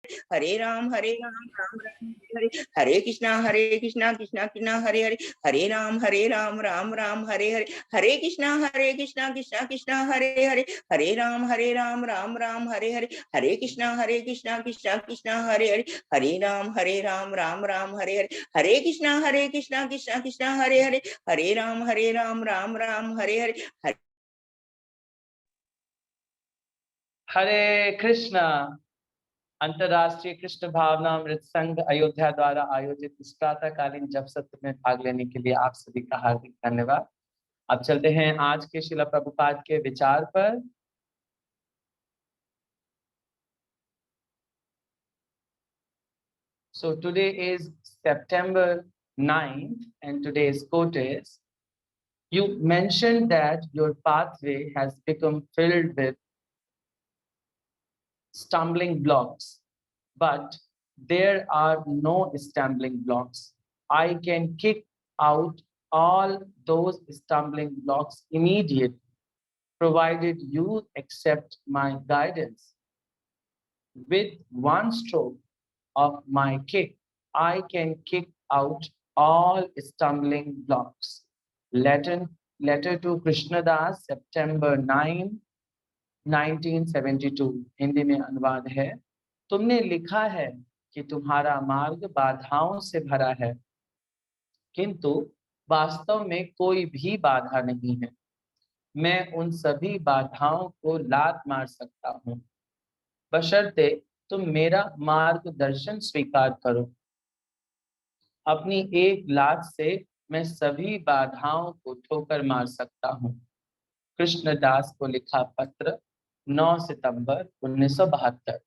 हरे राम राम राम हरे हरे कृष्णा कृष्णा कृष्णा हरे हरे राम राम राम हरे कृष्णा कृष्णा कृष्णा हरे राम राम हरे कृष्णा कृष्णा कृष्णा हरे राम राम हरे कृष्णा कृष्णा कृष्णा हरे राम हरे हरे कृष्णा। अंतर्राष्ट्रीय कृष्ण भावनामृत संघ अयोध्या द्वारा आयोजित इस प्रातःकालीन जप सत्र में भाग लेने के लिए आप सभी का हार्दिक धन्यवाद। अब चलते हैं आज के शिला प्रभुपाद के विचार पर। So today is September 9th and today's quote is, you mentioned that your pathway has become filled with stumbling blocks, but there are no stumbling blocks. I can kick out all those stumbling blocks immediately, provided you accept my guidance. With one stroke of my kick, I can kick out all stumbling blocks. Letter to Krishnadas, September 9, 1972। Hindi में अनुवाद है, तुमने लिखा है कि तुम्हारा मार्ग बाधाओं से भरा है, किंतु वास्तव में कोई भी बाधा नहीं है। मैं उन सभी बाधाओं को लात मार सकता हूँ, बशर्ते तुम मेरा मार्गदर्शन स्वीकार करो। अपनी एक लात से मैं सभी बाधाओं को ठोकर मार सकता हूँ। कृष्णदास को लिखा पत्र 9 सितंबर 1972।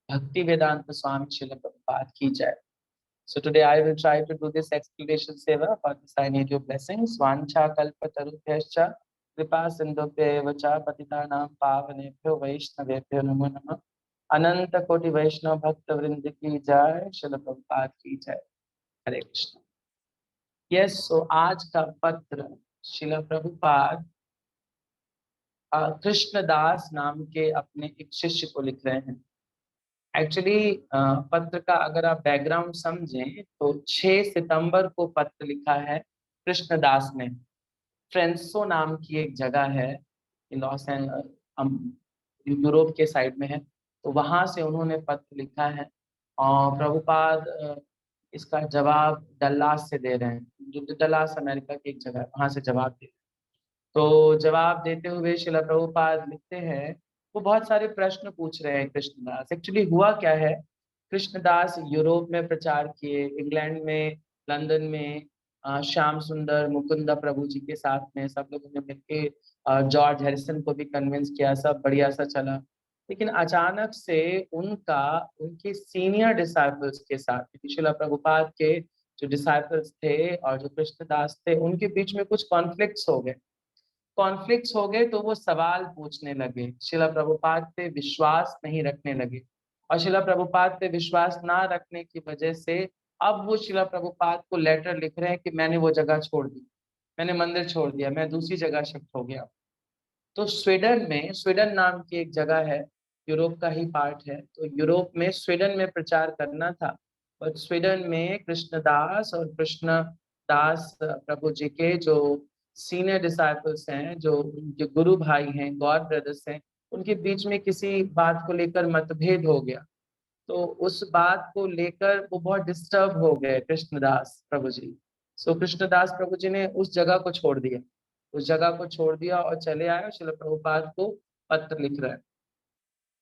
Bhakti Vedanta Swami Srila Prabhupada ki jai. So today I will try to do this explanation seva for this I need your blessings. Svancha kalpa tarubhyascha kripa sindhubhya vacha patitanam pavanebhyo vaishnavebhyo namo namah. Ananta koti vaishnav bhakta vrind ki jai. Srila Prabhupada ki jai. Hare Krishna. Yes, so आज का पत्र श्रीला प्रभुपाद कृष्णदास नाम के अपने एक शिष्य को लिख रहे हैं। एक्चुअली पत्र का अगर आप बैकग्राउंड समझें तो 6 सितंबर को पत्र लिखा है कृष्णदास ने। फ्रेंसो नाम की एक जगह है, लॉस यूरोप के साइड में है, तो वहां से उन्होंने पत्र लिखा है और प्रभुपाद इसका जवाब डल्लास से दे रहे हैं, जो डल्लास अमेरिका की एक जगह है, वहां से जवाब दे रहे हैं। तो जवाब देते हुए श्रीला प्रभुपाद लिखते हैं, वो बहुत सारे प्रश्न पूछ रहे हैं कृष्णदास। एक्चुअली हुआ क्या है, कृष्णदास यूरोप में प्रचार किए, इंग्लैंड में, लंदन में श्याम सुंदर मुकुंदा प्रभु जी के साथ में सब लोगों ने मिलकर जॉर्ज हैरिसन को भी कन्विंस किया, सब बढ़िया सा चला। लेकिन अचानक से उनके सीनियर डिसाइपल्स के साथ, श्रीला प्रभुपाद के जो डिसाइपल्स थे और जो कृष्णदास थे, उनके बीच में कुछ कॉन्फ्लिक्ट्स हो गए तो वो सवाल पूछने लगे, शिला प्रभुपाद पे विश्वास नहीं रखने लगे। और शिला प्रभुपाद पे विश्वास ना रखने की वजह से अब वो शिला प्रभुपाद को लेटर लिख रहे हैं कि मैंने वो जगह छोड़ दी, मैंने मंदिर छोड़ दिया, मैं दूसरी जगह शिफ्ट हो गया। तो स्वीडन नाम की एक जगह है, यूरोप का ही पार्ट है, तो यूरोप में स्वीडन में प्रचार करना था। और स्वीडन में कृष्णदास और कृष्णदास प्रभु जी के जो सीनियर डिसाइपल्स हैं, जो उनके गुरु भाई हैं, गॉड ब्रदर्स हैं, उनके बीच में किसी बात को लेकर मतभेद हो गया। तो उस बात को लेकर वो बहुत डिस्टर्ब हो गए कृष्णदास प्रभु जी। सो कृष्णदास प्रभु जी ने उस जगह को छोड़ दिया, और चले आए, शिला प्रभुपाद को पत्र लिख रहे हैं।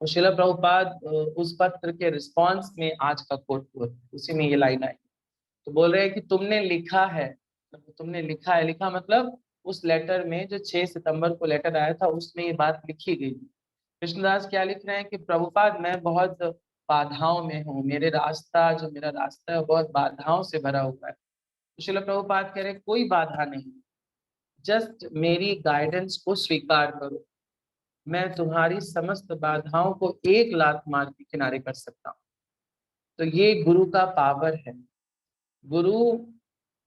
और शिला प्रभुपाद उस पत्र के रिस्पांस में आज का कोट हुआ, उसी में ये लाइन आई। तो बोल रहे हैं कि लिखा मतलब उस लेटर में, जो 6 सितंबर को लेटर आया था, उसमें ये बात लिखी गई। कृष्णदास क्या लिख रहे हैं कि प्रभुपाद, मैं बहुत बाधाओं में हूँ, मेरा रास्ता है वो बहुत बाधाओं से भरा हुआ है। तो शिला प्रभुपाद कह रहे हैं कोई बाधा नहीं, जस्ट मेरी गाइडेंस को स्वीकार करो, मैं तुम्हारी समस्त बाधाओं को एक लात मार के किनारे कर सकता हूँ। तो ये गुरु का पावर है। गुरु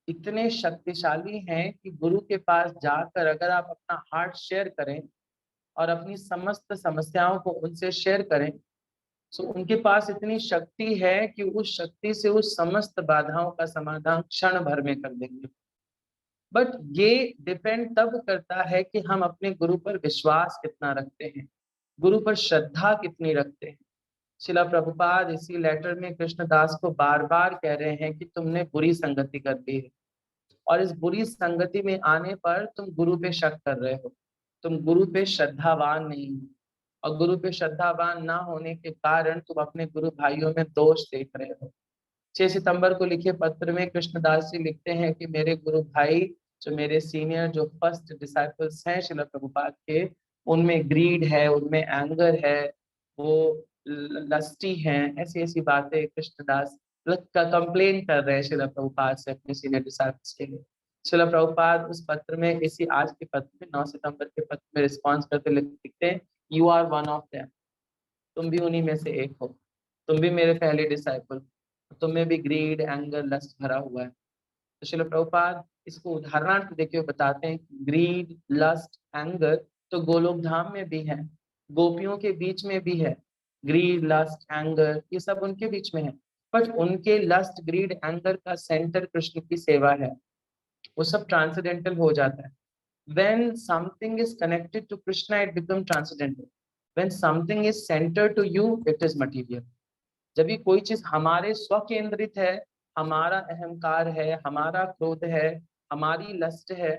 इतने शक्तिशाली हैं कि गुरु के पास जाकर अगर आप अपना हार्ट शेयर करें और अपनी समस्त समस्याओं को उनसे शेयर करें, उनके पास इतनी शक्ति है कि उस शक्ति से उस समस्त बाधाओं का समाधान क्षण भर में कर देंगे। बट ये डिपेंड तब करता है कि हम अपने गुरु पर विश्वास कितना रखते हैं, गुरु पर श्रद्धा कितनी रखते हैं। शिला प्रभुपाद इसी लेटर में कृष्णदास को बार बार कह रहे हैं कि तुमने बुरी संगति कर दी है, और इस बुरी संगति में आने पर तुम गुरु पे शक कर रहे हो, तुम गुरु पे श्रद्धावान नहीं हो, और गुरु पे श्रद्धावान ना होने के कारण तुम अपने गुरु भाइयों में दोष देख रहे हो। 6 सितंबर को लिखे पत्र में कृष्णदास जी लिखते हैं कि मेरे गुरु भाई, जो मेरे सीनियर, जो फर्स्ट डिसाइपल्स हैं शिला प्रभुपाद के, उनमें ग्रीड है, उनमें एंगर है, वो लस्टी हैं, ऐसी ऐसी बातें कृष्णदास का कंप्लेन कर रहे हैं शिला प्रभुपाद से अपने सीनियर डिसाइपल्स के लिए। शिला प्रभुपाद उस पत्र में, इसी आज के पत्र में, 9 सितंबर के पत्र में रिस्पॉन्स करते लिखते हैं, you are one of them, तुम भी उन्हीं में से एक हो, तुम भी मेरे पहले डिसाइपल, तुम में भी ग्रीड, एंगर, लस्ट भरा हुआ है। तो श्रील प्रभुपाद इसको उदाहरणार्थ देके बताते हैं, ग्रीड, लस्ट, एंगर तो गोलोक धाम में भी है, गोपियों के बीच में भी है, ग्रीड, लस्ट, एंगर ये सब उनके बीच में है, बट उनके लस्ट, ग्रीड, एंगर का सेंटर कृष्ण की सेवा है, वो सब ट्रांसेंडेंटल हो जाता है। When something is connected to Krishna, it becomes transcendental. When something is centered to you, it is material. जब भी कोई चीज हमारे स्व केंद्रित है, हमारा अहंकार है, हमारा क्रोध है, हमारी लस्ट है,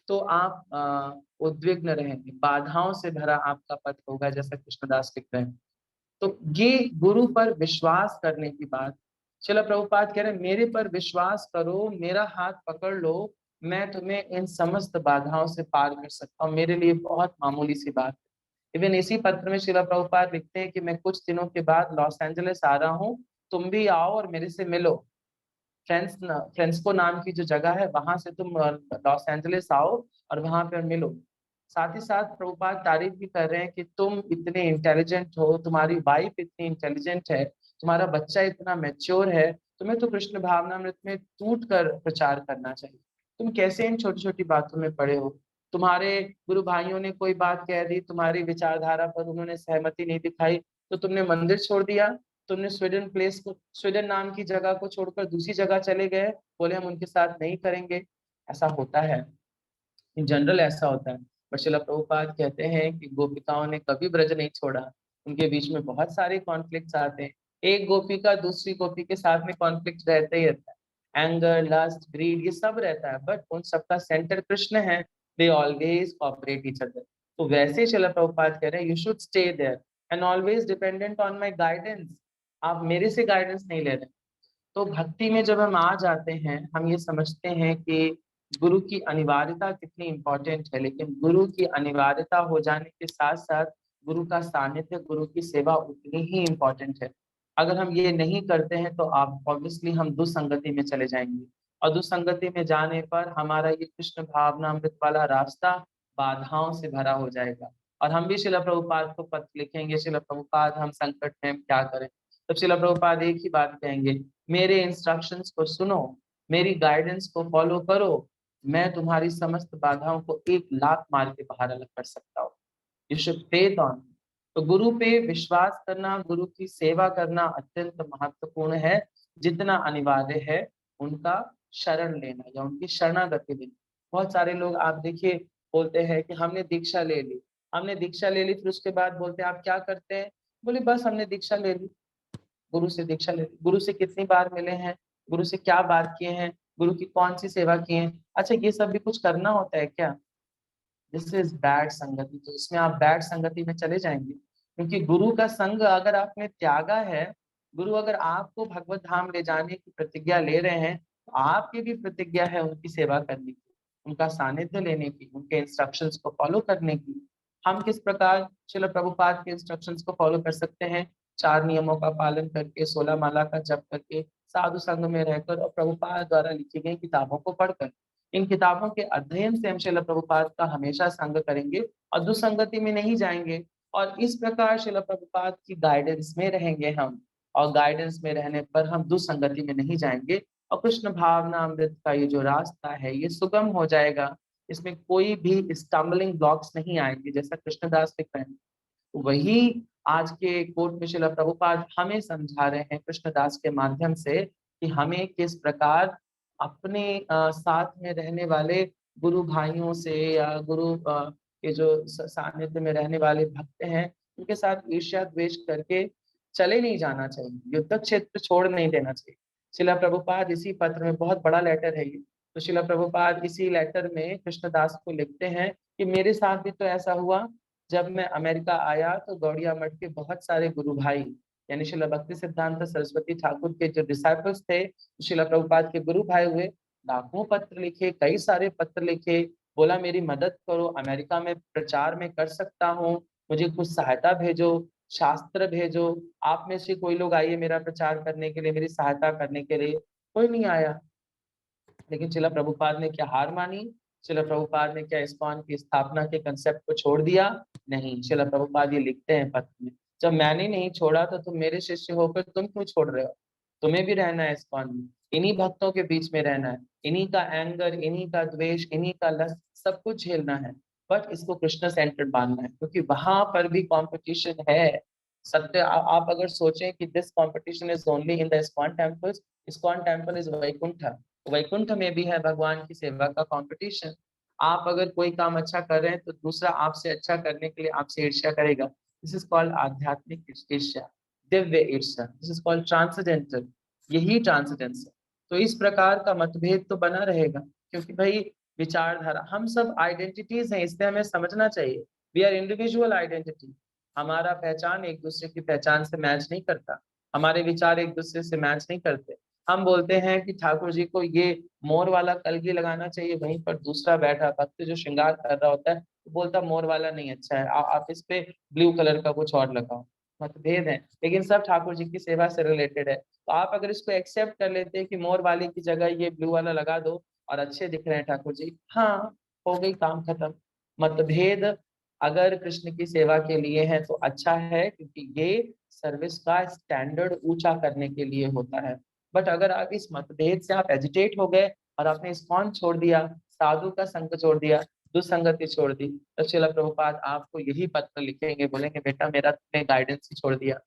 तो आप उद्विग्न रहेंगे, बाधाओं से भरा आपका पथ होगा, जैसा कृष्णदास लिख रहे हैं। तो ये गुरु पर विश्वास करने की बात। चलो प्रभुपाद कह रहे हैं, मेरे पर विश्वास करो, मेरा हाथ पकड़ लो, मैं तुम्हें इन समस्त बाधाओं से पार कर सकता हूँ, मेरे लिए बहुत मामूली सी बात है। इवन इसी पत्र में शिला प्रभुपाद लिखते हैं कि मैं कुछ दिनों के बाद लॉस एंजलिस आ रहा हूँ, तुम भी आओ और मेरे से मिलो। फ्रेंड्सको नाम की जो जगह है, वहां से तुम लॉस एंजलिस आओ और वहां पर मिलो। साथ ही साथ प्रभुपाद तारीफ भी कर रहे हैं कि तुम इतने इंटेलिजेंट हो, तुम्हारी वाइफ इतनी इंटेलिजेंट है, तुम्हारा बच्चा इतना मैच्योर है, तुम्हें तो कृष्ण भावनामृत में टूट कर प्रचार करना चाहिए, तुम कैसे इन छोटी छोटी बातों में पड़े हो। तुम्हारे गुरु भाइयों ने कोई बात कह दी, तुम्हारी विचारधारा पर उन्होंने सहमति नहीं दिखाई, तो तुमने मंदिर छोड़ दिया, तुमने स्वीडन नाम की जगह को छोड़कर दूसरी जगह चले गए, बोले हम उनके साथ नहीं करेंगे। ऐसा होता है, इन जनरल ऐसा होता है। पर श्रील प्रभुपाद कहते हैं कि गोपिकाओं ने कभी ब्रज नहीं छोड़ा, उनके बीच में बहुत सारे कॉन्फ्लिक्ट्स आते हैं, एक गोपी का दूसरी गोपी के साथ में कॉन्फ्लिक्ट रहता ही रहता है, एंगर, लस्ट, ग्रीड ये सब रहता है, बट उन सबका सेंटर कृष्ण है, they always cooperate each other. तो वैसे श्रील प्रभुपाद कह रहे हैं, you should stay there and always dependent on my guidance, आप मेरे से गाइडेंस नहीं ले रहे। तो भक्ति में जब हम आ जाते हैं, हम ये समझते हैं कि गुरु की अनिवार्यता कितनी इंपॉर्टेंट है, लेकिन गुरु की अनिवार्यता हो जाने के साथ साथ गुरु का सानिध्य, गुरु की सेवा उतनी ही इंपॉर्टेंट है। अगर हम ये नहीं करते हैं तो आप ऑब्वियसली हम दुसंगति में चले जाएंगे, और दुसंगति में जाने पर हमारा ये कृष्ण भावनामृत वाला रास्ता बाधाओं से भरा हो जाएगा, और हम भी शिला प्रभुपाद को पत्र लिखेंगे, शिला प्रभुपाद हम संकट में, हम क्या करें। तब शिला प्रभुपाद एक ही बात कहेंगे, मेरे इंस्ट्रक्शंस को सुनो, मेरी गाइडेंस को फॉलो करो, मैं तुम्हारी समस्त बाधाओं को एक लात मार के बाहर अलग कर सकता हूँ। You should faith on. तो गुरु पे विश्वास करना, गुरु की सेवा करना अत्यंत महत्वपूर्ण है, जितना अनिवार्य है उनका शरण लेना या उनकी शरणागति लेना। बहुत सारे लोग आप देखिए बोलते हैं कि हमने दीक्षा ले ली, हमने दीक्षा ले ली, फिर उसके बाद बोलते हैं आप क्या करते हैं, बोले बस हमने दीक्षा ले ली, गुरु से दीक्षा ले ली। गुरु से कितनी बार मिले हैं, गुरु से क्या बात किए हैं, गुरु की कौन सी सेवा की है, अच्छा ये सब भी कुछ करना होता है क्या। दिस इज बैड संगति, तो इसमें आप बैड संगति में चले जाएंगे, क्योंकि गुरु का संग अगर आपने त्यागा है, गुरु अगर आपको भगवत धाम ले जाने की प्रतिज्ञा ले रहे हैं, तो आपकी भी प्रतिज्ञा है उनकी सेवा करने की, उनका सानिध्य लेने की, उनके इंस्ट्रक्शंस को फॉलो करने की। हम किस प्रकार श्रील प्रभुपाद के इंस्ट्रक्शंस को फॉलो कर सकते हैं, 4 नियमों का पालन करके, 16 माला का जप करके, साधु संघ में रहकर और प्रभुपाद द्वारा लिखी गई किताबों को पढ़कर। इन किताबों के अध्ययन से हम श्रील प्रभुपाद का हमेशा संग करेंगे और दुसंगति में नहीं जाएंगे, और इस प्रकार श्रील प्रभुपाद की गाइडेंस में रहेंगे हम, और गाइडेंस में रहने पर हम दुसंगति में नहीं जाएंगे, और कृष्ण भावना अमृत का ये जो रास्ता है ये सुगम हो जाएगा, इसमें कोई भी स्टम्बलिंग ब्लॉक्स नहीं आएंगे, जैसा कृष्णदास लिख रहे हैं। वही आज के कोट में श्रील प्रभुपाद हमें समझा रहे हैं कृष्णदास के माध्यम से कि हमें किस प्रकार अपने साथ में रहने वाले गुरु भाइयों से या गुरु के जो सानिध्य में रहने वाले भक्त हैं उनके साथ ईर्ष्या द्वेष करके चले नहीं जाना चाहिए, युद्ध क्षेत्र छोड़ नहीं देना चाहिए। शिला प्रभुपाद इसी पत्र में, बहुत बड़ा लेटर है ये, तो शिला प्रभुपाद इसी लेटर में कृष्णदास को लिखते हैं कि मेरे साथ भी तो ऐसा हुआ। जब मैं अमेरिका आया तो गौड़िया मठ के बहुत सारे गुरु भाई यानी शिला भक्ति सिद्धांत सरस्वती ठाकुर के जो डिसाइपल्स थे, शिला प्रभुपाद के गुरु भाई हुए, लाखों पत्र लिखे, कई सारे पत्र लिखे, बोला मेरी मदद करो, अमेरिका में प्रचार में कर सकता हूँ, मुझे कुछ सहायता भेजो, शास्त्र भेजो, आप में से कोई लोग आइए मेरा प्रचार करने के लिए, मेरी सहायता करने के लिए। कोई नहीं आया। लेकिन शिला प्रभुपाद ने क्या हार मानी? शिला प्रभुपाद ने क्या इस्कॉन की स्थापना के कंसेप्ट को छोड़ दिया? नहीं। शिला प्रभुपाद ये लिखते हैं पत्र में, जब मैंने नहीं छोड़ा तो तुम मेरे शिष्य होकर तुम क्यों छोड़ रहे हो? तुम्हें भी रहना है इस्कॉन में, इन्हीं भक्तों के बीच में रहना है, इन्हीं का एंगर, इन्हीं का द्वेष, इन्हीं का लस्ट सब कुछ झेलना है, बट इसको कृष्ण सेंटर्ड मानना है, क्योंकि वहां पर भी कंपटीशन है। सत्य आप अगर सोचें कि this competition is only in the ISKCON temples, ISKCON temple is Vaikuntha, Vaikuntha में भी है भगवान की सेवा का कंपटीशन। आप अगर कोई काम अच्छा कर रहे हैं तो दूसरा आपसे अच्छा करने के लिए आपसे ईर्ष्या करेगा। दिस इज कॉल्ड आध्यात्मिक ईर्ष्या, दिव्य ईर्ष्या, दिस इज कॉल्ड ट्रांसेंडेंटल, यही ट्रांसेंडेंस है। तो इस प्रकार का मतभेद तो बना रहेगा, क्योंकि भाई विचारधारा, हम सब आइडेंटिटीज हैं, इसलिए हमें समझना चाहिए वी आर इंडिविजुअल आइडेंटिटी। हमारा पहचान एक दूसरे की पहचान से मैच नहीं करता, हमारे विचार एक दूसरे से मैच नहीं करते। हम बोलते हैं कि ठाकुर जी को ये मोर वाला कलगी लगाना चाहिए, वहीं पर दूसरा बैठा भक्त जो श्रृंगार कर रहा होता है तो बोलता मोर वाला नहीं अच्छा है, आप इस पे ब्लू कलर का कुछ और लगाओ। मतभेद है, लेकिन सब ठाकुर जी की सेवा से रिलेटेड है। तो आप अगर इसको एक्सेप्ट कर लेते हैं कि मोर वाले की जगह ये ब्लू वाला लगा दो और अच्छे दिख रहे हैं ठाकुर जी, हाँ, हो गई, काम खत्म। मतभेद अगर कृष्ण की सेवा के लिए है तो अच्छा है, क्योंकि ये सर्विस का स्टैंडर्ड ऊंचा करने के लिए होता है। बट अगर आप इस मतभेद से आप एजिटेट हो गए और आपने इस्कॉन छोड़ दिया, साधु का संग छोड़ दिया, दुसंगति छोड़ दी, तो श्रील प्रभुपाद आपको यही पत्र लिखेंगे, बोलेंगे बेटा मेरा तुमने गाइडेंस ही छोड़ दिया,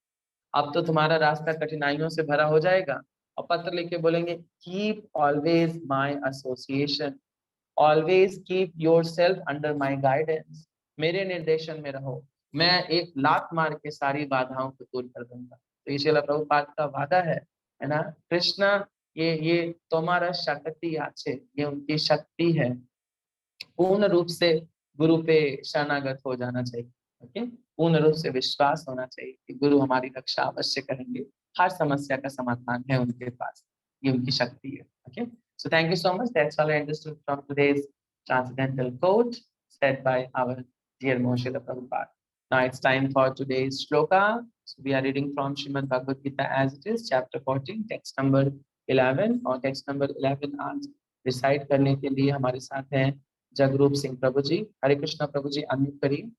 अब तो तुम्हारा रास्ता कठिनाइयों से भरा हो जाएगा। और पत्र लिख के बोलेंगे keep always my association, always keep your self under my guidance, मेरे निर्देशन में रहो, मैं एक लात मार के सारी बाधाओं को दूर कर दूंगा। तो ये श्रील प्रभुपाद का वादा है ना। कृष्णा ये तुम्हारा शक्ति आछे, ये उनकी शक्ति है। पूर्ण रूप से गुरु पे शरणागत हो जाना चाहिए। ओके, पूर्ण रूप से विश्वास होना चाहिए कि गुरु हमारी रक्षा अवश्य करेंगे, हर समस्या का समाधान है उनके पास, ये उनकी शक्ति है। Okay, so thank you so much, that's all I understood from today's transcendental quote said by our dear Srila Prabhupada. Now it's time for today's shloka. So we are reading from Srimad Bhagavad Gita as it is, chapter 14, text number 11, और text number 11 आज recite करने के लिए हमारे साथ हैं जगरूप सिंह प्रभु जी। हरे कृष्णा प्रभु जी, अनम्यूट करिए।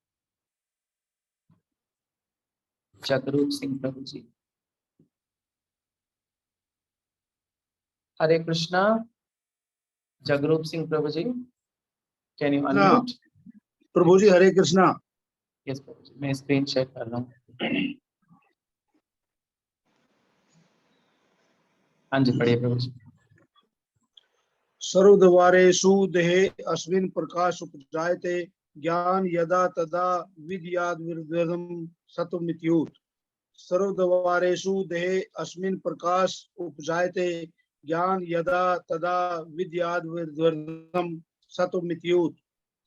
जगरूप सिंह प्रभु जी, हरे कृष्णा। जगरूप सिंह प्रभु जी, कैन यू अनम्यूट? प्रभु जी हरे कृष्णा। यस प्रभु जी, मैं स्क्रीन शेयर कर रहा हूँ। हाँ जी, पढ़िए प्रभु जी। सर्वद्वारेषु देहे अस्मिन् प्रकाश उपजायते, ज्ञान यदा तदा विद्याद् विर्धम सत्वमित्युत। सर्वद्वारेषु देहे अस्मिन् प्रकाश उपजायते, ज्ञान यदा तदा विद्याद् विर्धम सत्वमित्युत।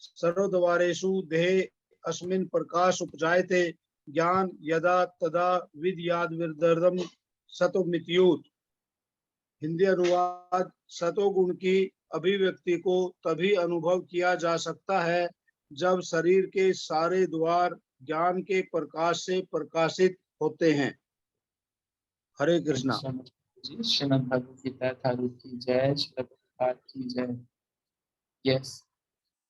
सर्वद्वारेषु देहे अस्मिन् प्रकाश उपजायते, ज्ञान यदा तदा विद्याद् विर्धम सत्वमित्युत। हिंदी अनुवाद, सतोगुण की अभिव्यक्ति को तभी अनुभव किया जा सकता है जब शरीर के सारे द्वार ज्ञान के प्रकाश से प्रकाशित होते हैं। हरे कृष्णा। श्रीमद् भगवद गीता ठाकुर की जय, श्रील प्रभुपाद की जय। यस,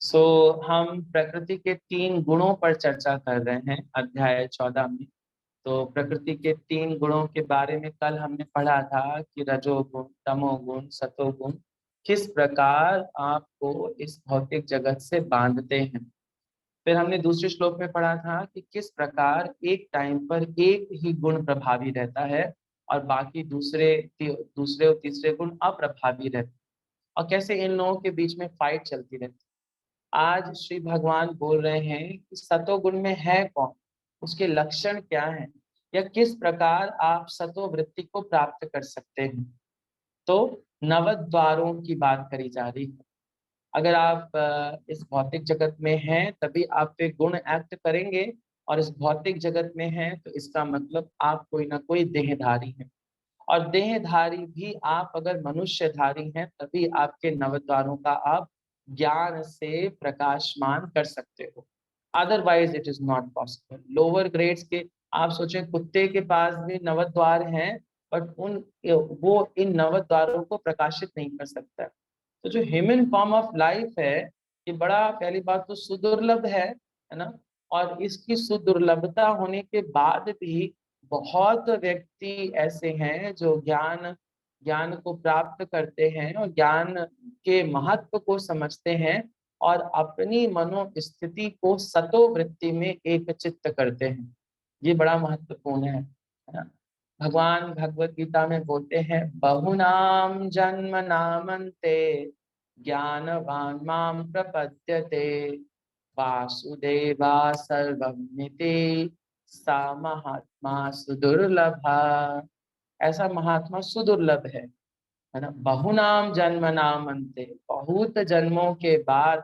सो हम प्रकृति के 3 गुणों पर चर्चा कर रहे हैं अध्याय 14 में। तो प्रकृति के 3 गुणों के बारे में कल हमने पढ़ा था कि रजोगुण, तमोगुण, सतोगुण किस प्रकार आपको इस भौतिक जगत से बांधते हैं। फिर हमने दूसरे श्लोक में पढ़ा था कि किस प्रकार एक टाइम पर एक ही गुण प्रभावी रहता है और बाकी दूसरे दूसरे और तीसरे गुण अप्रभावी रहते हैं, और कैसे इन लोगों के बीच में फाइट चलती रहती है। आज श्री भगवान बोल रहे हैं कि सतोगुण में है कौन, उसके लक्षण क्या हैं, या किस प्रकार आप सतोवृत्ति को प्राप्त कर सकते हैं। तो नवद्वारों की बात करी जा रही है। अगर आप इस भौतिक जगत में हैं तभी आप पे गुण एक्ट करेंगे, और इस भौतिक जगत में हैं तो इसका मतलब आप कोई ना कोई देहधारी हैं, और देहधारी भी आप अगर मनुष्यधारी हैं तभी आपके नवद्वारों का आप ज्ञान से प्रकाशमान कर सकते हो, otherwise it is not possible. Lower grades के आप सोचें कुत्ते के पास भी नवद्वार हैं, बट वो इन नवद्वारों को प्रकाशित नहीं कर सकता। तो जो ह्यूमन फॉर्म ऑफ लाइफ है ये बड़ा, पहली बात तो सुदुर्लभ है ना, और इसकी सुदुर्लभता होने के बाद भी बहुत व्यक्ति ऐसे हैं जो ज्ञान को प्राप्त करते हैं और ज्ञान के महत्व को समझते हैं और अपनी मनोस्थिति को सतोवृत्ति में एक चित्त करते हैं। ये बड़ा महत्वपूर्ण है ना। भगवान भगवत गीता में बोलते हैं, बहुनाम जन्म नामन्ते ज्ञानवान माम प्रपद्यते वासुदेवा सर्वमिति सा महात्मा सुदुर्लभा। ऐसा महात्मा सुदुर्लभ है ना। बहुनाम जन्म नाम अंते, बहुत जन्मों के बाद,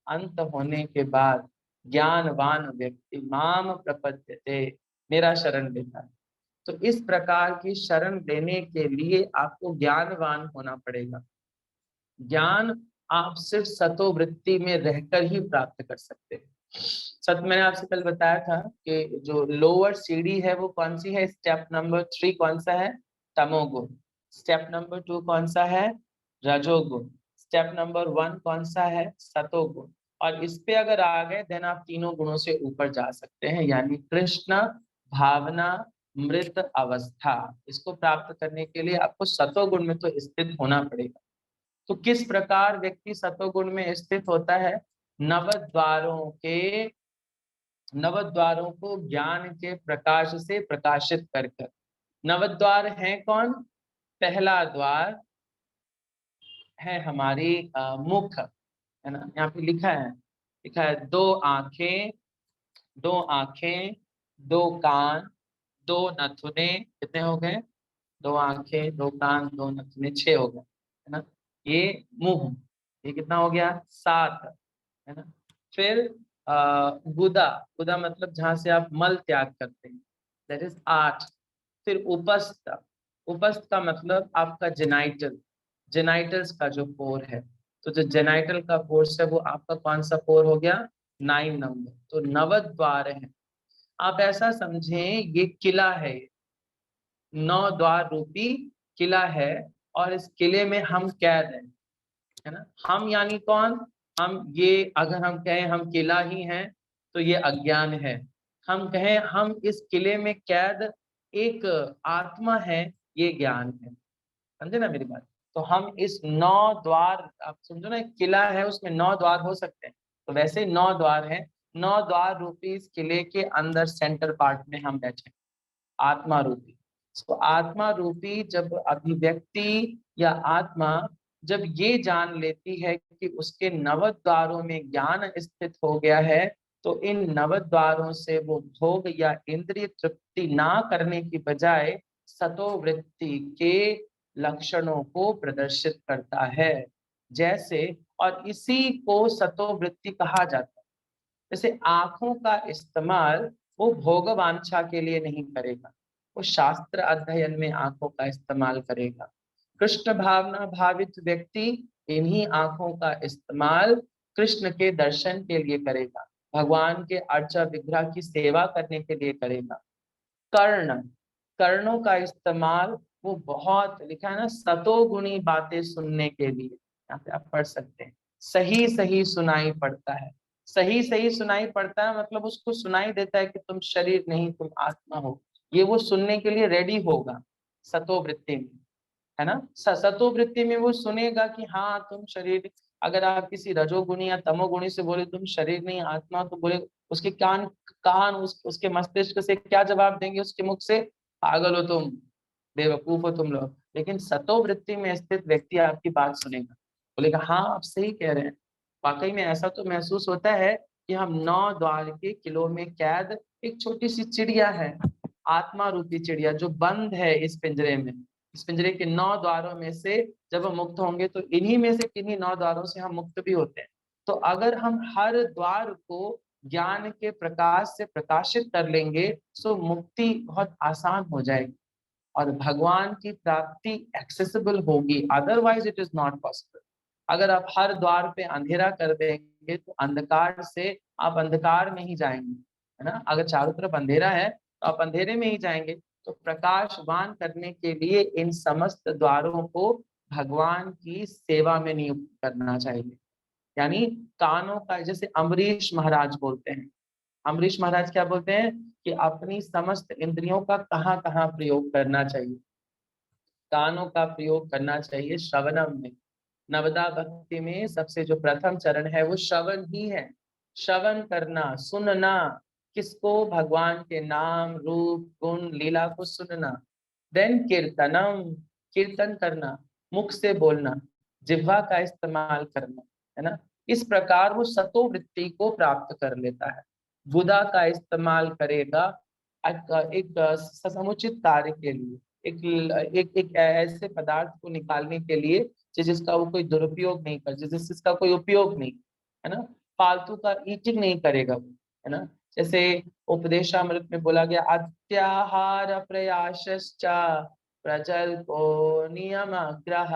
अंत होने के बाद ज्ञानवान व्यक्ति माम प्रपद्यते, मेरा शरण लेता है। तो इस प्रकार की शरण लेने के लिए आपको ज्ञानवान होना पड़ेगा। ज्ञान आप सिर्फ सतोवृत्ति में रहकर ही प्राप्त कर सकते हैं। सत मैंने आपसे कल बताया था कि जो लोअर सीढ़ी है वो कौन सी है। स्टेप नंबर 3 कौन सा है, तमोगुण। स्टेप नंबर 2 कौन सा है, रजोगुण। स्टेप नंबर 1 कौन सा है, सतोगुण। और इस पे अगर आ गए देन आप तीनों गुणों से ऊपर जा सकते हैं, यानी कृष्ण भावना मृत अवस्था। इसको प्राप्त करने के लिए आपको सतोगुण में तो स्थित होना पड़ेगा। तो किस प्रकार व्यक्ति सतोगुण में स्थित होता है, नवद्वारों को ज्ञान के प्रकाश से प्रकाशित कर कर। नवद्वार हैं कौन, पहला द्वार है हमारी मुख, है ना। यहाँ पे लिखा है दो आंखें, दो कान, दो नथुने। कितने हो गए, दो आंखें, दो कान, दो नथुने, 6 हो गए, है ना। ये मुंह, ये कितना हो गया, 7, है ना। फिर गुदा, गुदा मतलब जहां से आप मल त्याग करते हैं, दैट इज 8। फिर उपस्थ, उपस्थ का मतलब आपका जेनाइटल, जेनाइटल्स का जो पोर है। तो जो जेनाइटल का पोर्स है वो आपका कौन सा पोर हो गया, 9 नंबर। तो नवद्वार है। आप ऐसा समझें ये किला है, 9 द्वार रूपी किला है, और इस किले में हम कैद हैं, है ना। हम यानी कौन, हम ये अगर हम कहें हम किला ही हैं तो ये अज्ञान है। हम कहें हम इस किले में कैद एक आत्मा है, ये ज्ञान है। समझे ना मेरी बात। तो हम इस 9 द्वार, आप समझो ना, एक किला है उसमें 9 द्वार हो सकते हैं, तो वैसे 9 द्वार हैं। 9 द्वार रूपी इस किले के अंदर सेंटर पार्ट में हम बैठे, आत्मा रूपी। तो आत्मा रूपी जब अभिव्यक्ति या आत्मा जब ये जान लेती है कि उसके नवद्वारों में ज्ञान स्थित हो गया है, तो इन नवद्वारों से वो भोग या इंद्रिय तृप्ति ना करने की बजाय सतोवृत्ति के लक्षणों को प्रदर्शित करता है। जैसे, और इसी को सतोवृत्ति कहा जाता है। जैसे आंखों का इस्तेमाल वो भोग वांछा के लिए नहीं करेगा, वो शास्त्र अध्ययन में आंखों का इस्तेमाल करेगा। कृष्ण भावना भावित व्यक्ति इन्हीं आंखों का इस्तेमाल कृष्ण के दर्शन के लिए करेगा, भगवान के अर्चा विग्रह की सेवा करने के लिए करेगा। कर्ण, कर्णों का इस्तेमाल वो बहुत, लिखा है ना, सतोगुणी बातें सुनने के लिए। यहाँ पे आप पढ़ सकते हैं, सही सही सुनाई पड़ता है। सही सही सुनाई पड़ता है मतलब उसको सुनाई देता है कि तुम शरीर नहीं, तुम आत्मा हो। ये वो सुनने के लिए रेडी होगा सतोवृत्ति में, है ना। सतोवृत्ति में वो सुनेगा कि हाँ तुम शरीर, अगर आप किसी रजोगुणी या तमोगुणी से बोले तुम शरीर नहीं आत्मा, तो बोले उसके कान उसके मस्तिष्क से क्या जवाब देंगे? उसके मुख से, पागल हो तुम, बेवकूफ हो तुम लोग। लेकिन सतो वृत्ति में स्थित व्यक्ति आपकी बात सुनेगा, बोलेगा हाँ आप सही कह रहे हैं। वाकई में ऐसा तो महसूस होता है कि हम 9 द्वार के किलो में कैद एक छोटी सी चिड़िया है, आत्मा रूपी चिड़िया, जो बंद है इस पिंजरे में। इस पिंजरे के 9 द्वारों में से जब हम मुक्त होंगे तो इन्हीं में से किन्हीं 9 द्वारों से हम मुक्त भी होते हैं। तो अगर हम हर द्वार को ज्ञान के प्रकाश से प्रकाशित कर लेंगे तो मुक्ति बहुत आसान हो जाएगी और भगवान की प्राप्ति एक्सेसिबल होगी, otherwise it is not possible. अगर आप हर द्वार पे अंधेरा कर देंगे तो अंधकार से आप अंधकार में ही जाएंगे, है ना। अगर चारों तरफ अंधेरा है तो आप अंधेरे में ही जाएंगे। तो प्रकाशवान करने के लिए इन समस्त द्वारों को भगवान की सेवा में नियुक्त करना चाहिए। यानी कानों का, जैसे अम्बरीश महाराज बोलते हैं, अम्बरीश महाराज क्या बोलते हैं कि अपनी समस्त इंद्रियों का कहाँ कहाँ प्रयोग करना चाहिए? कानों का प्रयोग करना चाहिए श्रवणम में। नवदा भक्ति में सबसे जो प्रथम चरण है वो श्रवण ही है। श्रवण करना, सुनना, किसको? भगवान के नाम रूप गुण लीला को सुनना। देन कीर्तनम, कीर्तन करना, मुख से बोलना, जिह्वा का इस्तेमाल करना, है ना। इस प्रकार वो सतो वृत्ति को प्राप्त कर लेता है। बुधा का इस्तेमाल करेगा एक समुचित कार्य के लिए, एक ऐसे पदार्थ को निकालने के लिए जिसका वो कोई दुरुपयोग नहीं कर, जिसका कोई उपयोग नहीं, है ना। फालतू का ईटिंग नहीं करेगा वो, है ना। जैसे उपदेशामृत में बोला गया, अत्याहार प्रयासश्च प्रजल्पो नियमग्रह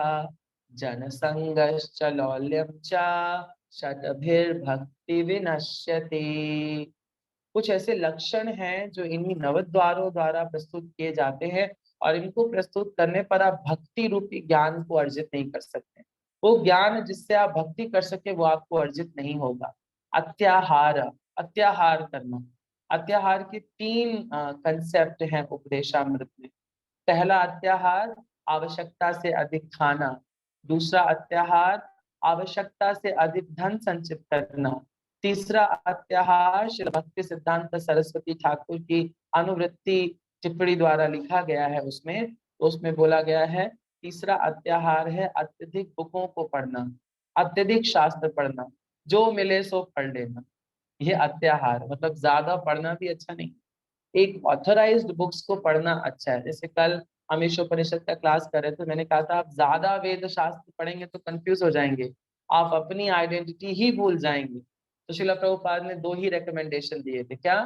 जन संगश्च लौल्यम च शतभिर्भक्ति विनश्यति। कुछ ऐसे लक्षण हैं जो इन्हीं नवद्वारों द्वारा प्रस्तुत किए जाते हैं और इनको प्रस्तुत करने पर आप भक्ति रूपी ज्ञान को अर्जित नहीं कर सकते। वो ज्ञान जिससे आप भक्ति कर सके वो आपको अर्जित नहीं होगा। अत्याहार, अत्याहार करना। अत्याहार के 3 कंसेप्ट हैं उपदेशामृत में। पहला अत्याहार, आवश्यकता से अधिक खाना। दूसरा अत्याहार, आवश्यकता से अधिक धन संचित करना। तीसरा अत्याहार श्री भक्ति सिद्धांत सरस्वती ठाकुर की अनुवृत्ति टिप्पणी द्वारा लिखा गया है, उसमें बोला गया है, तीसरा अत्याहार है अत्यधिक बुकों को पढ़ना, अत्यधिक शास्त्र पढ़ना, जो मिले सो पढ़ लेना। ये अत्याहार मतलब ज्यादा पढ़ना भी अच्छा नहीं, एक ऑथराइज्ड बुक्स को पढ़ना अच्छा है। जैसे कल हम ईशोपनिषद का क्लास कर रहे थे, मैंने कहा था आप ज्यादा वेद शास्त्र पढ़ेंगे तो कंफ्यूज हो जाएंगे, आप अपनी आइडेंटिटी ही भूल जाएंगे। तो श्रील प्रभुपाद ने 2 ही रिकमेंडेशन दिए थे, क्या?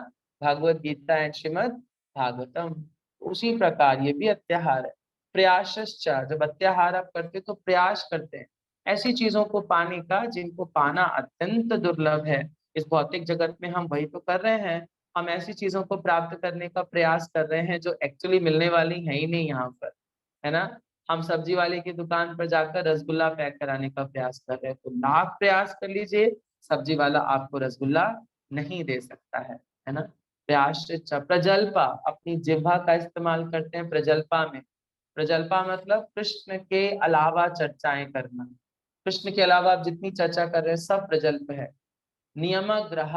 भागवत गीता एंड श्रीमद् भागवतम। उसी प्रकार ये भी अत्याहार है। प्रयासश्च, जब अत्याहार आप करते तो प्रयास करते हैं ऐसी चीजों को पाने का जिनको पाना अत्यंत दुर्लभ है। इस भौतिक जगत में हम वही तो कर रहे हैं, हम ऐसी चीजों को प्राप्त करने का प्रयास कर रहे हैं जो एक्चुअली मिलने वाली है ही नहीं यहाँ पर, है ना। हम सब्जी वाले की दुकान पर जाकर रसगुल्ला पैक कराने का प्रयास कर रहे हैं, तो लाख प्रयास कर लीजिए, सब्जी वाला आपको रसगुल्ला नहीं दे सकता है ना। प्रयास, प्रजल्पा, अपनी जिह्वा का इस्तेमाल करते हैं प्रजल्पा में। प्रजल्पा मतलब कृष्ण के अलावा चर्चाएं करना, कृष्ण के अलावा आप जितनी चर्चा कर रहे हैं सब प्रजल्प है। नियमग्रह,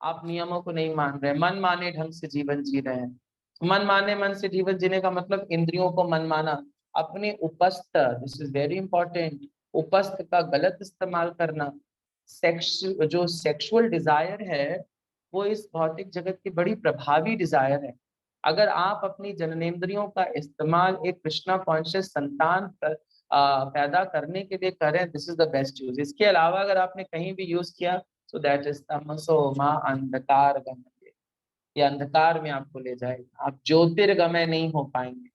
आप नियमों को नहीं मान रहे, मन माने ढंग से जीवन जी रहे हैं। मन माने मन से जीवन जीने का मतलब इंद्रियों को मन माना, अपने उपस्थ, दिस इज वेरी इंपॉर्टेंट, उपस्थ का गलत इस्तेमाल करना। जो सेक्सुअल डिजायर है वो इस भौतिक जगत की बड़ी प्रभावी डिजायर है। अगर आप अपनी जननेंद्रियों का इस्तेमाल एक कृष्णा कॉन्शियस संतान पैदा करने के लिए करें, this is the best use. इसके अलावा अगर आपने कहीं भी यूज किया तो दैट इज तमसो मां अंधकार गमय, ये अंधकार में आपको ले जाएगा, आप ज्योतिर्गमय नहीं हो पाएंगे।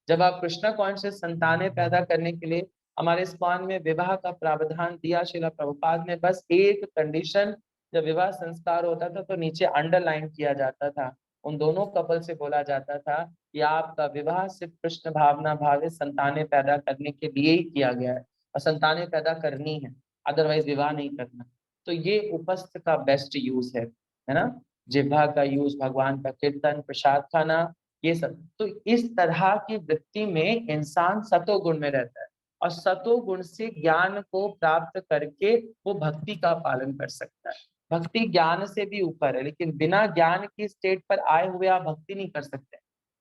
जब आप कृष्णा कॉन्शियस संतानें पैदा करने के लिए हमारे इस्कॉन में विवाह का प्रावधान दिया श्रील प्रभुपाद ने, बस एक कंडीशन, जब विवाह संस्कार होता था तो नीचे अंडरलाइन किया जाता था, उन दोनों कपल से बोला जाता था कि आपका विवाह सिर्फ कृष्ण भावना भावे संतानें पैदा करने के लिए ही किया गया है और संतानें पैदा करनी है, अदरवाइज विवाह नहीं करना। तो ये उपस्थ का बेस्ट यूज है ना। जिह्वा का यूज भगवान का कीर्तन, प्रसाद खाना, ये सब। तो इस तरह की वृत्ति में इंसान सतोगुण में रहता है और सतो गुण से ज्ञान को प्राप्त करके वो भक्ति का पालन कर सकता है। भक्ति ज्ञान से भी ऊपर है, लेकिन बिना ज्ञान की स्टेट पर आए हुए आप भक्ति नहीं कर सकते।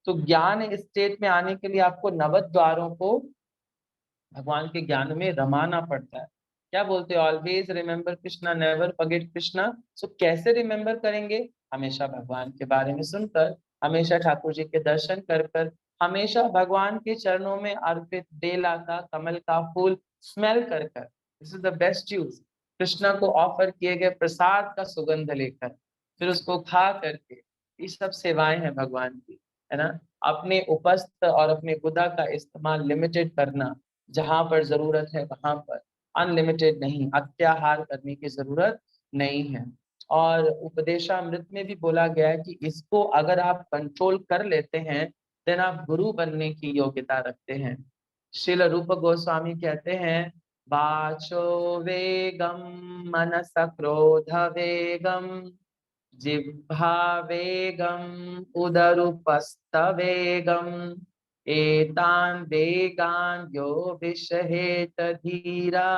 तो ज्ञान स्टेट में आने के लिए आपको नवद द्वारों को भगवान के ज्ञान में रमाना पड़ता है। क्या बोलते हैं, always remember Krishna, never forget Krishna. So कैसे रिमेम्बर करेंगे? हमेशा भगवान के बारे में सुनकर, हमेशा ठाकुर जी के दर्शन कर कर, हमेशा भगवान के चरणों में अर्पित बेला का, कमल का फूल स्मेल कर कर। This is the best use. Krishna को ऑफर किए गए प्रसाद का सुगंध लेकर, फिर उसको खा करके, ये सब सेवाएं हैं भगवान की, है ना। अपने उपस्थ और अपने गुदा का इस्तेमाल लिमिटेड करना, जहां पर जरूरत है वहां पर, अनलिमिटेड नहीं, अत्याहार करने की जरूरत नहीं है। और उपदेशामृत में भी बोला गया है कि इसको अगर आप कंट्रोल कर लेते हैं, देन आप गुरु बनने की योग्यता रखते हैं। श्रील रूप गोस्वामी कहते हैं, वाचो वेगम मनस क्रोध वेगम जिह्वा वेगम उदरुपस्थ वेगम एतान वेगान यो विषहेत धीरा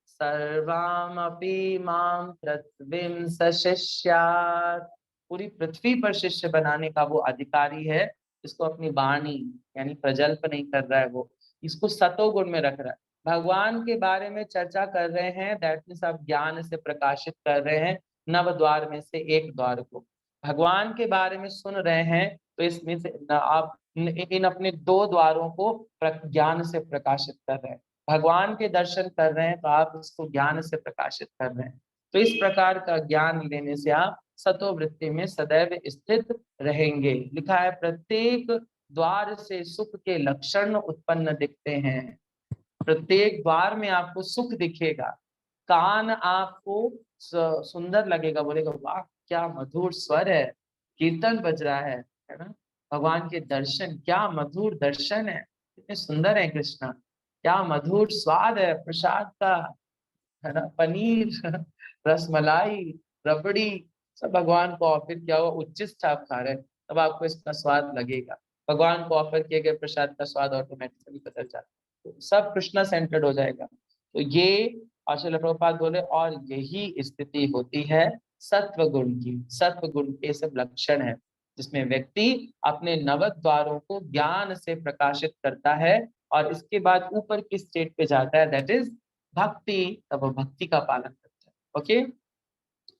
सर्वामपि मां पृथ्वीं सशिष्यात्। पूरी पृथ्वी पर शिष्य बनाने का वो अधिकारी है, जिसको अपनी वाणी यानी प्रजल्प नहीं कर रहा है, वो इसको सतोगुण में रख रहा है। भगवान के बारे में चर्चा कर रहे हैं, दैट मीन्स आप ज्ञान से प्रकाशित कर रहे हैं नव द्वार में से एक द्वार को। भगवान के बारे में सुन रहे हैं, तो इसमें से आप इन अपने दो द्वारों को ज्ञान से प्रकाशित कर रहे हैं। भगवान के दर्शन कर रहे हैं, तो आप उसको ज्ञान से प्रकाशित कर रहे हैं। तो इस प्रकार का ज्ञान लेने से आप सतोवृत्ति में सदैव स्थित रहेंगे। लिखा है, प्रत्येक द्वार से सुख के लक्षण उत्पन्न दिखते हैं। प्रत्येक द्वार में आपको सुख दिखेगा। कान आपको सुंदर लगेगा, बोलेगा वाह क्या मधुर स्वर है, कीर्तन बज रहा है ना। भगवान के दर्शन, क्या मधुर दर्शन है, कितने सुंदर है कृष्णा, क्या मधुर स्वाद है प्रसाद का, है ना। पनीर रसमलाई, रबड़ी, सब भगवान को ऑफर किया हुआ उच्चिष्ट आप खा रहे हैं, तब आपको इसका स्वाद लगेगा। भगवान को ऑफर किए गए प्रसाद का स्वाद ऑटोमेटिकली बदल जाता है, तो सब कृष्णा सेंटर्ड हो जाएगा। तो ये श्रील प्रभुपाद बोले, और यही स्थिति होती है सत्व गुण की। सत्व गुण के सब लक्षण है, जिसमें व्यक्ति अपने नवद द्वारों को ज्ञान से प्रकाशित करता है, और इसके बाद ऊपर की स्टेट पे जाता है, दैट इज भक्ति। तब वो भक्ति का पालन करता है। Okay,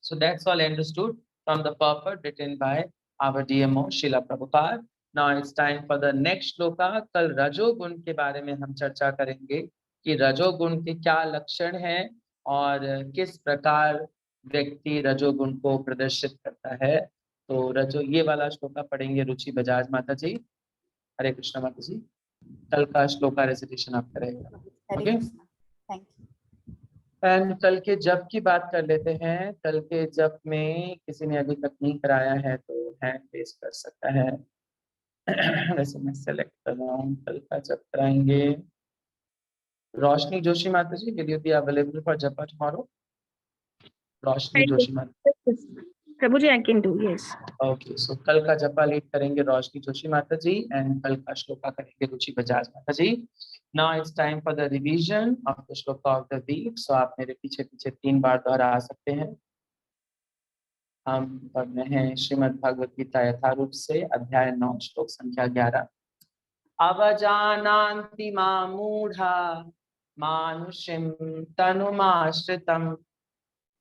so that's all understood from the purport written by our DMO Srila Prabhupada. Now it's time for the next shloka. कल रजोगुण के बारे में हम चर्चा करेंगे कि रजोगुण के क्या लक्षण हैं और किस प्रकार व्यक्ति रजोगुण को प्रदर्शित करता है। तो रजो ये वाला श्लोका पढ़ेंगे रुचि बजाज माता जी। हरे कृष्ण माता जी। कल का श्लोका रेसिटेशन आप करेंगे। Okay, thank you. एंड कल के जप की बात कर लेते हैं। कल के जप में किसी ने अभी तक नहीं कराया है तो हैंड रेज कर सकता है। वैसे मैं सेलेक्ट कर रहा हूँ, कल का जप कराएंगे। रोशनी जोशी माता ji, will you be available for japa tomorrow? Roshni Joshi माता। प्रभु जी, I can do, yes. Okay, so कल का जपा लीड करेंगे रोशनी जोशी माता जी, एंड कल का श्लोका करेंगे रुचि बजाज माता ji. Now it's time for the revision of the shloka of the week. So आप मेरे पीछे पीछे 3 बार दोहरा सकते हैं। हम पढ़ रहे हैं श्रीमद् भागवत गीता यथारूप से, अध्याय 9, श्लोक संख्या 11। अवजानान्ति मामूढ़ा मानुषिं तनुमाश्रितं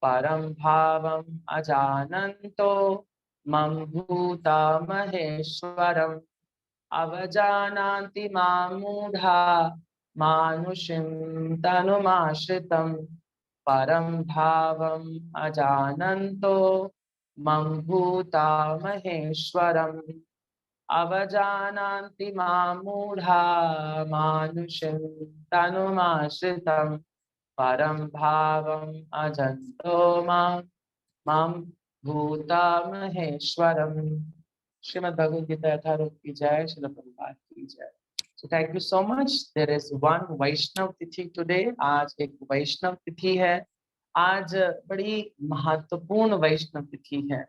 परं भावम् अजानन्तो मम भूता महेश्वरम्। अवजानान्ति मामूढ़ा मानुषिं तनुमाश्रितं परं भावम् अजानन्तो मम भूता महेश्वरम्। अवजानान्ति मामूढ़ा मानुषिं तनुमाश्रितं परं भावम् अजन्तो मम भूता महेश्वरम्। श्रीमद् भगवद गीता यथारूप की जय, श्रील प्रभुपाद की जय। So thank you so much. There is one वैष्णव तिथि today. आज एक वैष्णव तिथि है। आज बड़ी महत्वपूर्ण वैष्णव तिथि है।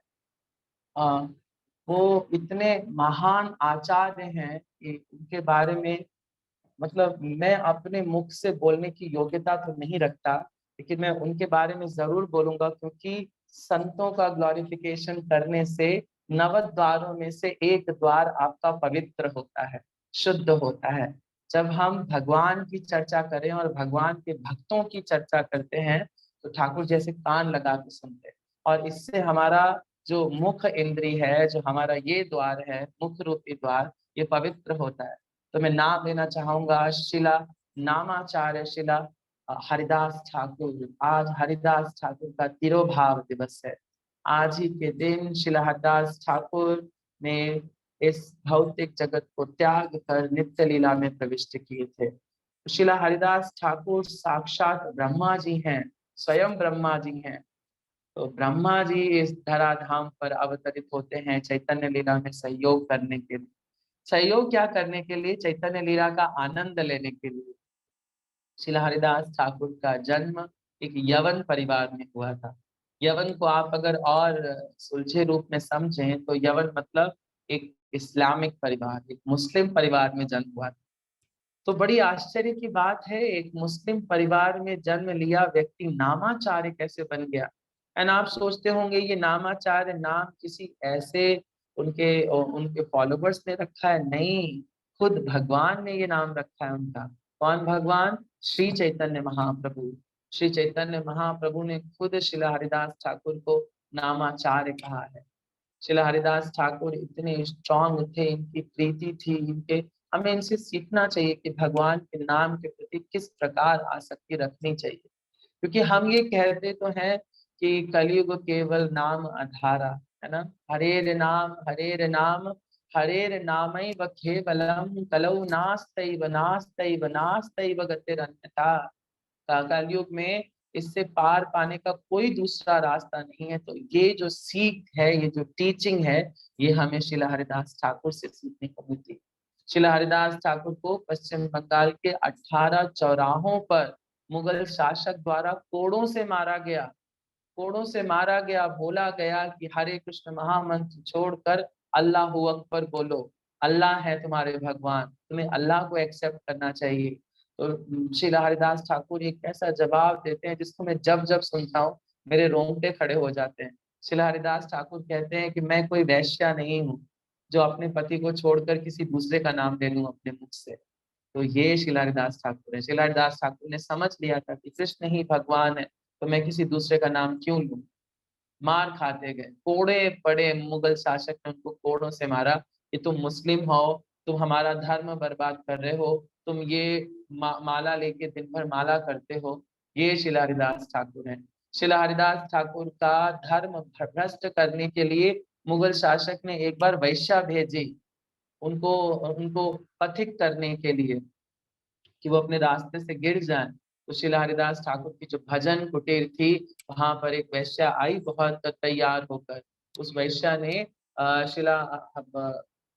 वो इतने महान आचार्य हैं कि उनके बारे में मतलब मैं अपने मुख से बोलने की योग्यता तो नहीं रखता, लेकिन मैं उनके बारे में जरूर बोलूंगा, क्योंकि संतों का ग्लोरिफिकेशन करने से 9 द्वारों में से एक द्वार आपका पवित्र होता है, शुद्ध होता है। जब हम भगवान की चर्चा करें और भगवान के भक्तों की चर्चा करते हैं तो ठाकुर जैसे कान लगा के सुनते हैं, और इससे हमारा जो मुख इंद्री है, जो हमारा ये द्वार है, मुख रूपी द्वार, ये पवित्र होता है। तो मैं नाम लेना चाहूंगा शिला नामाचार्य शिला हरिदास ठाकुर। आज हरिदास ठाकुर का तिरोभाव दिवस है। आज ही के दिन शिला हरिदास ठाकुर ने इस भौतिक जगत को त्याग कर नित्य लीला में प्रविष्ट किए थे। शिला हरिदास ठाकुर साक्षात ब्रह्मा जी हैं, स्वयं ब्रह्मा जी हैं। तो ब्रह्मा जी इस धराधाम पर अवतरित होते हैं चैतन्य लीला में सहयोग करने के लिए। सहयोग क्या करने के लिए? चैतन्य लीला का आनंद लेने के लिए। शिला हरिदास ठाकुर का जन्म एक यवन परिवार में हुआ था। यवन को आप अगर और सुलझे रूप में समझें तो यवन मतलब एक इस्लामिक परिवार, एक मुस्लिम परिवार में जन्म हुआ था। तो बड़ी आश्चर्य की बात है, एक मुस्लिम परिवार में जन्म लिया व्यक्ति नामाचार्य कैसे बन गया। एंड आप सोचते होंगे ये नामाचार्य नाम किसी ऐसे उनके उनके फॉलोवर्स ने रखा है? नहीं, खुद भगवान ने ये नाम रखा है उनका। कौन भगवान? श्री चैतन्य महाप्रभु। श्री चैतन्य महाप्रभु ने खुद शिला हरिदास ठाकुर को नामाचार्य कहा है। शिला हरिदास ठाकुर इतने स्ट्रांग थे, इनकी प्रीति थी, इनके हमें इनसे सीखना चाहिए कि भगवान के नाम के प्रति किस प्रकार आसक्ति रखनी चाहिए। क्योंकि हम ये कहते तो हैं कि कलयुग केवल नाम आधारा, है ना। हरेर नाम हरेर नामैव केवलम कलौ नास्तैव नास्तैव नास्तैव गतिरन्यथा। कलयुग में इससे पार पाने का कोई दूसरा रास्ता नहीं है। तो ये जो सीख है, ये जो टीचिंग है, ये हमें शिला हरिदास ठाकुर से सीखने को मिलती है। शिला हरिदास ठाकुर को पश्चिम बंगाल के 18 चौराहों पर मुगल शासक द्वारा कोड़ों से मारा गया। कोड़ों से मारा गया, बोला गया कि हरे कृष्ण महामंत्र छोड़कर अल्लाहू अकबर बोलो, अल्लाह है तुम्हारे भगवान, तुम्हें अल्लाह को एक्सेप्ट करना चाहिए। तो शिला हरिदास ठाकुर एक ऐसा जवाब देते हैं जिसको मैं जब जब सुनता हूँ मेरे रोंगटे खड़े हो जाते हैं। शिला हरिदास ठाकुर कहते हैं कि मैं कोई वैश्या नहीं हूँ जो अपने पति को छोड़कर किसी दूसरे का नाम ले लूं अपने मुख से। तो ये शिला हरिदास ठाकुर है। शिला हरिदास ठाकुर ने समझ लिया था कि कृष्ण ही भगवान है, तो मैं किसी दूसरे का नाम क्यों लूं। मार खाते गए, कोड़े पड़े, मुगल शासक ने उनको कोड़ों से मारा कि तुम मुस्लिम हो, तुम हमारा धर्म बर्बाद कर रहे हो, तुम ये माला लेके दिन भर माला करते हो। ये शिला हरिदास ठाकुर है। शिला हरिदास ठाकुर का धर्म भ्रष्ट करने के लिए मुगल शासक ने एक बार वैश्या भेजी, उनको उनको पथिक करने के लिए कि वो अपने रास्ते से गिर जाएं। तो शिला हरिदास ठाकुर की जो भजन कुटीर थी, वहां पर एक वैश्या आई बहुत तैयार होकर। उस वैश्या ने शिला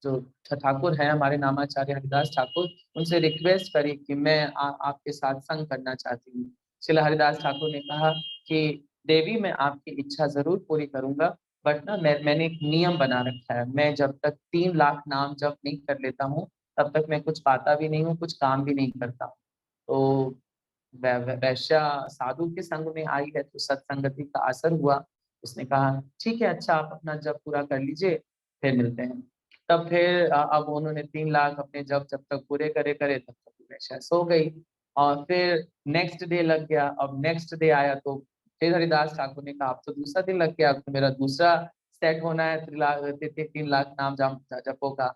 जो ठाकुर है हमारे नामाचार्य हरिदास ठाकुर, उनसे रिक्वेस्ट करी कि मैं आपके साथ संग करना चाहती हूँ। शिला हरिदास ठाकुर ने कहा कि देवी मैं आपकी इच्छा जरूर पूरी करूंगा, बट ना मैंने एक नियम बना रखा है, मैं जब तक 3 लाख नाम जप नहीं कर लेता हूँ तब तक मैं कुछ पाता भी नहीं हूँ, कुछ काम भी नहीं करता हूँ। तो वैश्या साधु के संग में आई है तो सत्संगति का असर हुआ। उसने कहा ठीक है, अच्छा आप अपना जप पूरा कर लीजिए, फिर मिलते हैं। तब फिर अब उन्होंने 3 लाख अपने जब जब तक पूरे करे करे तब तक वैश्या सो गई। और फिर नेक्स्ट डे लग गया। अब नेक्स्ट डे आया तो फिर हरिदास ठाकुर ने कहा अब तो दूसरा दिन लग गया, अब तो मेरा दूसरा सेट होना है 3 लाख नाम जपो का।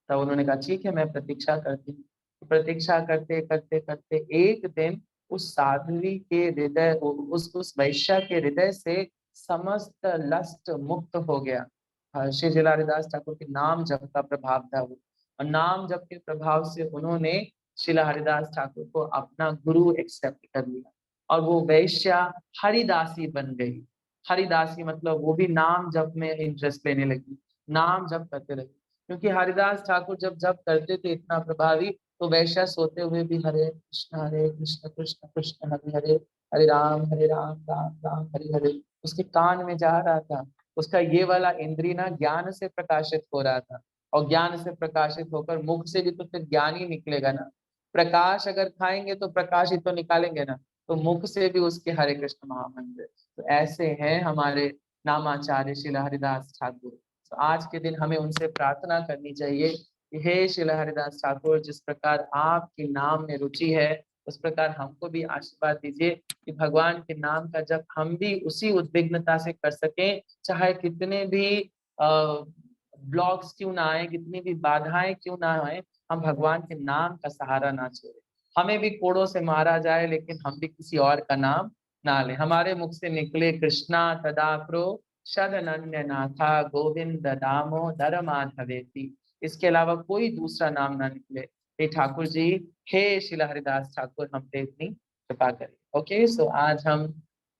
तब उन्होंने कहा ठीक है मैं प्रतीक्षा करती हूँ। प्रतीक्षा करते करते करते एक दिन उस साध्वी के हृदय, उस वैश्या के हृदय से समस्त लस्ट मुक्त हो गया। श्री शिला हरिदास ठाकुर के नाम जप का प्रभाव था वो, और नाम जप के प्रभाव से उन्होंने शिला हरिदास ठाकुर को अपना गुरु एक्सेप्ट कर लिया और वो वैश्या हरिदासी बन गई। हरिदासी मतलब वो भी नाम जप में इंटरेस्ट लेने लगी, नाम जप करते लगी। क्योंकि हरिदास ठाकुर जब जप करते थे इतना प्रभावी, तो वैश्या सोते हुए भी हरे कृष्ण कृष्ण कृष्ण हरे हरे, हरे राम राम राम हरे हरे उसके कान में जा रहा था। उसका ये वाला इंद्रिय ना ज्ञान से प्रकाशित हो रहा था, और ज्ञान से प्रकाशित होकर मुख से भी तो फिर ज्ञान ही निकलेगा ना। प्रकाश अगर खाएंगे तो प्रकाश ही तो निकालेंगे ना, तो मुख से भी उसके हरे कृष्ण महामंत्र। तो ऐसे हैं हमारे नामाचार्य श्रील हरिदास ठाकुर। तो आज के दिन हमें उनसे प्रार्थना करनी चाहिए कि हे श्रील हरिदास ठाकुर, जिस प्रकार आपके नाम में रुचि है उस प्रकार हमको भी आशीर्वाद दीजिए कि भगवान के नाम का जब हम भी उसी उद्विग्नता से कर सकें, चाहे कितने भी ब्लॉक्स क्यों ना आए, कितनी भी बाधाएं क्यों ना आए, हम भगवान के नाम का सहारा ना छोड़े। हमें भी कोड़ों से मारा जाए लेकिन हम भी किसी और का नाम ना ले। हमारे मुख से निकले कृष्णा तदाप्रो शदनन्य नाथा गोविंद दामोदर माधवेति, इसके अलावा कोई दूसरा नाम ना निकले। हे ठाकुर जी, हे श्रील हरिदास ठाकुर, हम पे इतनी कृपा करें। ओके, सो आज हम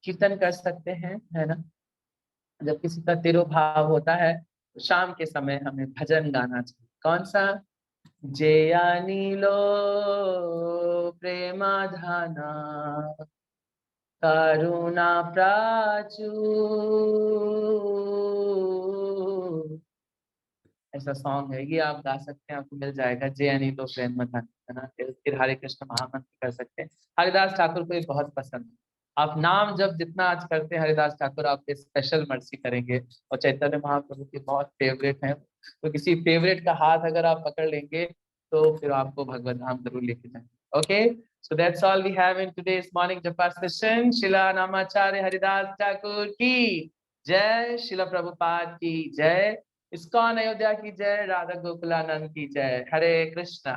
कीर्तन कर सकते हैं, है ना। जब किसी का तिरुभाव होता है तो शाम के समय हमें भजन गाना चाहिए। कौन सा? जयानीलो प्रेमाधाना करुणा प्राचुर, ऐसा सॉन्ग है, ये आप गा सकते हैं, आपको मिल जाएगा। जयानीलो प्रेमाधाना, है ना। फिर हरे कृष्ण महामंत्र कर सकते हैं। हरिदास ठाकुर को ये बहुत पसंद है। आप नाम जब जितना आज करते हैं हरिदास ठाकुर आप पे स्पेशल मर्सी करेंगे। और चैतन्य महाप्रभु के बहुत फेवरेट हैं, तो किसी फेवरेट का हाथ अगर आप पकड़ लेंगे तो फिर आपको भगवत धाम जरूर लेके जाएंगे। Okay, so that's all we have in today's morning japa session. Shila Namacharya Haridas Thakur की जय, शिला प्रभुपाद की जय, इस्कॉन अयोध्या की जय, राधा गोकुलानंद की जय। हरे कृष्णा।